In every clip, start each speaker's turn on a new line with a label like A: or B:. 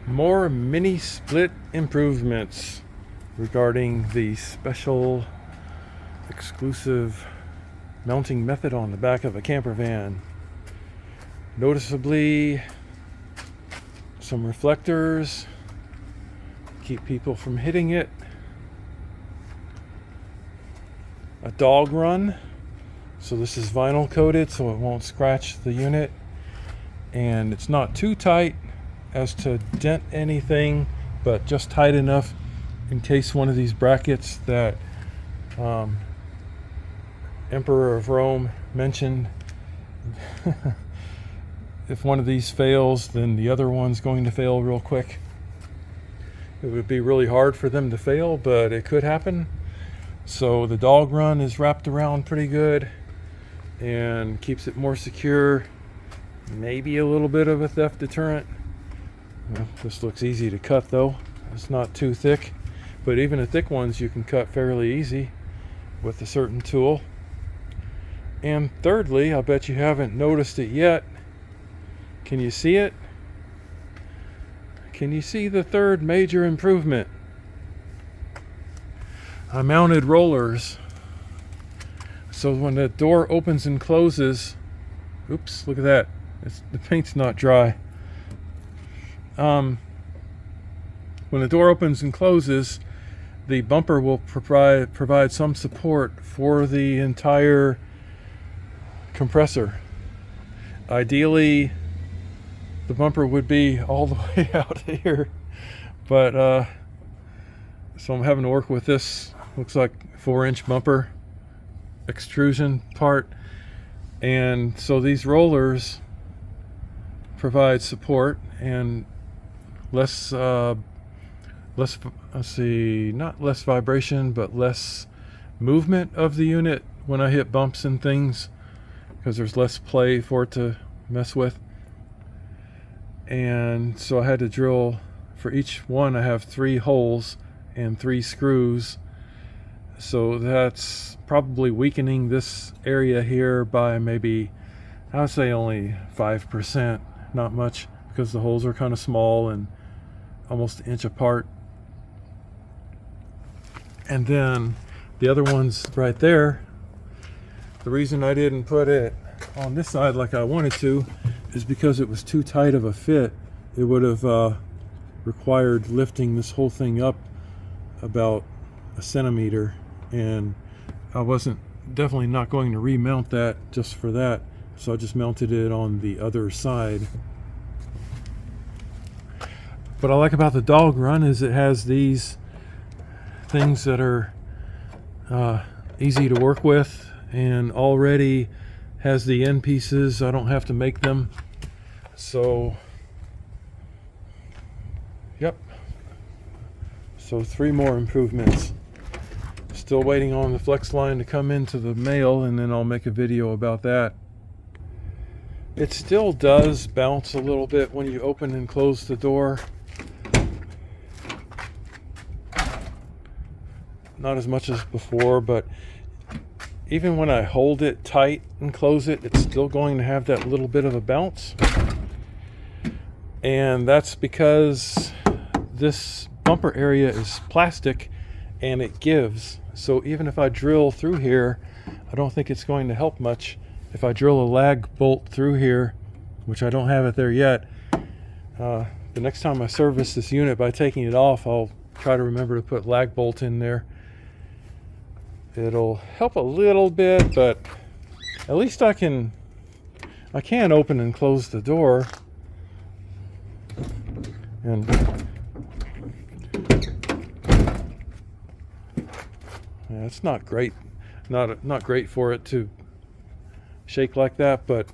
A: More mini split improvements regarding the special exclusive mounting method on the back of a camper van. Noticeably, some reflectors keep people from hitting it. A dog run, so this is vinyl coated so it won't scratch the unit, and it's not too tight as to dent anything, but just tight enough in case one of these brackets that Emperor of Rome mentioned, if one of these fails, then the other one's going to fail real quick. It would be really hard for them to fail, but it could happen. So the dog run is wrapped around pretty good and keeps it more secure. Maybe a little bit of a theft deterrent. Well, this looks easy to cut though. It's not too thick, but even the thick ones you can cut fairly easy with a certain tool. And thirdly, I bet you haven't noticed it yet. Can you see it? Can you see the third major improvement? I mounted rollers. So when the door opens and closes, oops, look at that. The paint's not dry. When the door opens and closes, the bumper will provide some support for the entire compressor. Ideally, the bumper would be all the way out here, but so I'm having to work with this. Looks like 4-inch bumper extrusion part, and so these rollers provide support and less let's see, not less vibration, but less movement of the unit when I hit bumps and things, because there's less play for it to mess with. And so I had to drill for each one. I have 3 holes and 3 screws, so that's probably weakening this area here by maybe, I would say only 5%, not much, because the holes are kind of small and almost an inch apart. And then the other ones right there, the reason I didn't put it on this side like I wanted to is because it was too tight of a fit. It would have required lifting this whole thing up about a centimeter, and I wasn't definitely not going to remount that just for that, so I just mounted it on the other side. What I like about the dog run is it has these things that are easy to work with, and already has the end pieces. I don't have to make them. So yep, so 3 more improvements. Still waiting on the flex line to come into the mail, and then I'll make a video about that. It still does bounce a little bit when you open and close the door. Not as much as before, but even when I hold it tight and close it, it's still going to have that little bit of a bounce. And that's because this bumper area is plastic and it gives. So even if I drill through here, I don't think it's going to help much. If I drill a lag bolt through here, which I don't have it there yet, the next time I service this unit by taking it off, I'll try to remember to put lag bolt in there. It'll help a little bit, but at least I can open and close the door. And yeah, it's not great, not great for it to shake like that, but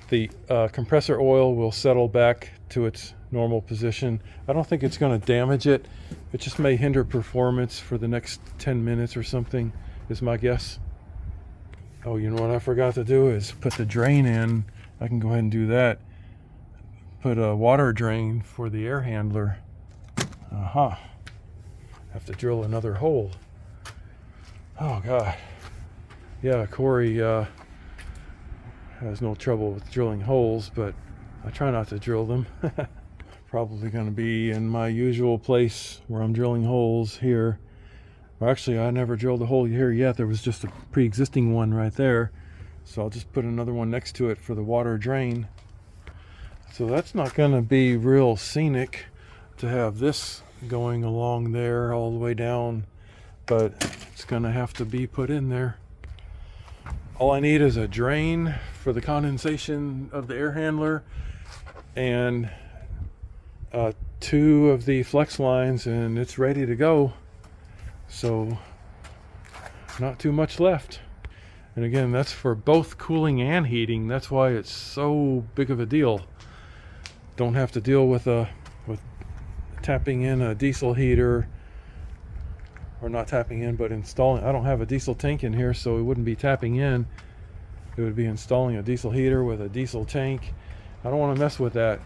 A: the compressor oil will settle back to its normal position. I don't think it's going to damage it. It just may hinder performance for the next 10 minutes or something, is my guess. Oh, you know what I forgot to do is put the drain in. I can go ahead and do that. Put a water drain for the air handler. Aha. Have to drill another hole. Oh God. Yeah, Corey has no trouble with drilling holes, but I try not to drill them. probably going to be in my usual place where I'm drilling holes here. Well, actually, I never drilled a hole here yet. There was just a pre-existing one right there. So I'll just put another one next to it for the water drain. So that's not going to be real scenic to have this going along there all the way down, but it's going to have to be put in there. All I need is a drain for the condensation of the air handler and 2 of the flex lines, and it's ready to go. So not too much left. And again, that's for both cooling and heating. That's why it's so big of a deal. Don't have to deal with tapping in a diesel heater, or not tapping in, but installing. I don't have a diesel tank in here, so it wouldn't be tapping in. It would be installing a diesel heater with a diesel tank. I don't want to mess with that.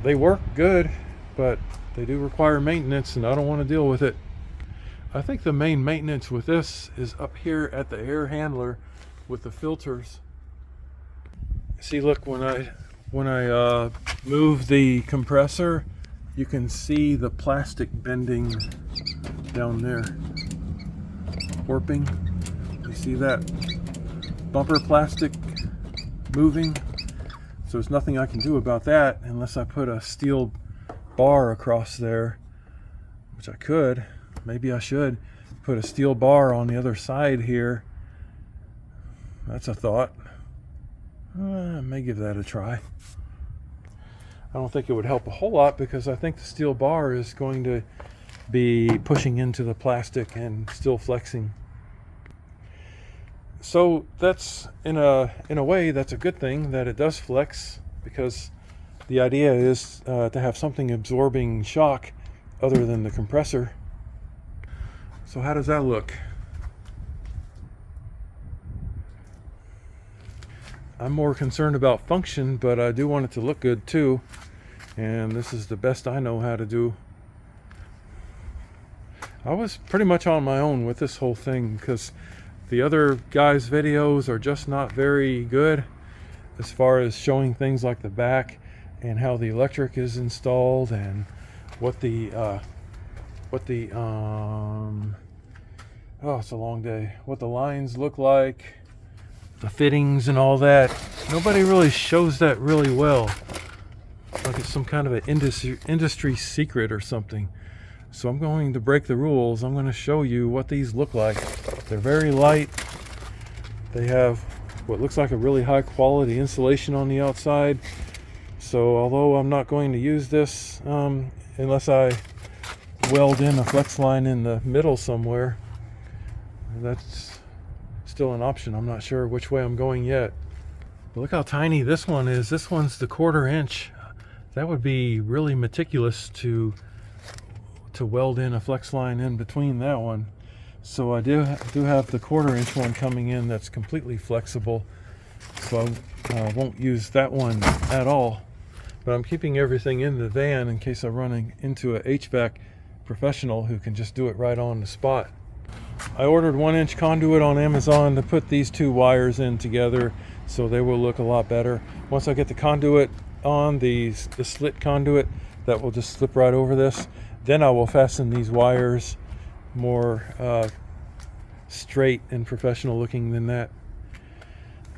A: They work good, but they do require maintenance, and I don't want to deal with it. I think the main maintenance with this is up here at the air handler with the filters. See, look, when I move the compressor, you can see the plastic bending down there, warping. You see that bumper plastic moving? So there's nothing I can do about that unless I put a steel bar across there, which I could. Maybe I should put a steel bar on the other side here. That's a thought. I may give that a try. I don't think it would help a whole lot because I think the steel bar is going to be pushing into the plastic and still flexing. So that's in a way that's a good thing that it does flex, because the idea is to have something absorbing shock other than the compressor. So how does that look? I'm more concerned about function, but I do want it to look good too. And this is the best I know how to do. I was pretty much on my own with this whole thing because the other guys' videos are just not very good as far as showing things like the back and how the electric is installed and what the it's a long day. What the lines look like, the fittings and all that. Nobody really shows that really well. Like it's some kind of an industry secret or something. So I'm going to break the rules. I'm going to show you what these look like. They're very light. They have what looks like a really high quality insulation on the outside. So although I'm not going to use this unless I weld in a flex line in the middle somewhere, that's still an option. I'm not sure which way I'm going yet. But look how tiny this one is. This one's the 1/4 inch. That would be really meticulous to weld in a flex line in between that one. So I do have the 1/4 inch one coming in that's completely flexible. So I won't use that one at all. But I'm keeping everything in the van in case I run into a HVAC professional who can just do it right on the spot. I ordered 1-inch conduit on Amazon to put these 2 wires in together so they will look a lot better. Once I get the conduit on, the slit conduit that will just slip right over this, then I will fasten these wires more straight and professional looking than that.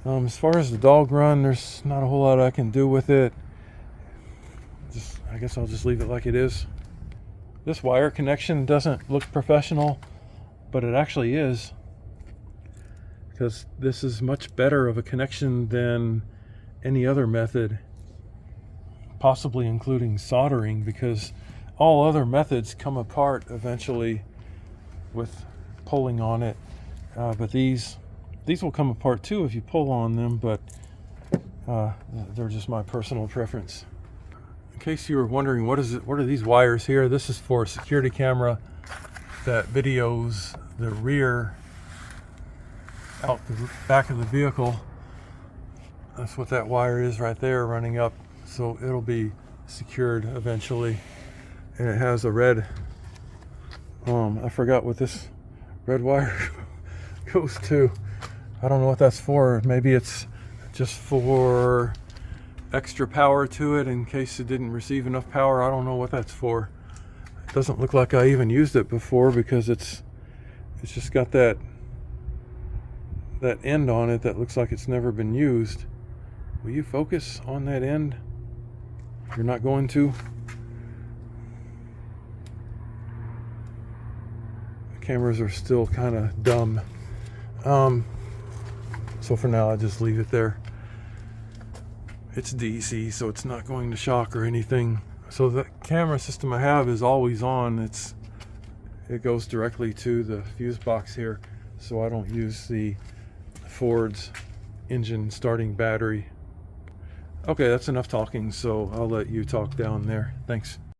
A: As far as the dog run, there's not a whole lot I can do with it. I guess I'll just leave it like it is. This wire connection doesn't look professional, but it actually is, because this is much better of a connection than any other method, possibly including soldering, because all other methods come apart eventually with pulling on it. But these will come apart too if you pull on them, but they're just my personal preference. In case you were wondering, what are these wires here? This is for a security camera that videos the rear out the back of the vehicle. That's what that wire is right there running up. So it'll be secured eventually. And it has a red, I forgot what this red wire goes to. I don't know what that's for. Maybe it's just for extra power to it in case it didn't receive enough power. I don't know what that's for. It doesn't look like I even used it before because it's just got that end on it that looks like it's never been used. Will you focus on that end? You're not going to? The cameras are still kind of dumb. So for now, I'll just leave it there. It's DC, so it's not going to shock or anything. So the camera system I have is always on. It goes directly to the fuse box here, so I don't use the Ford's engine starting battery. Okay, that's enough talking, so I'll let you talk down there. Thanks.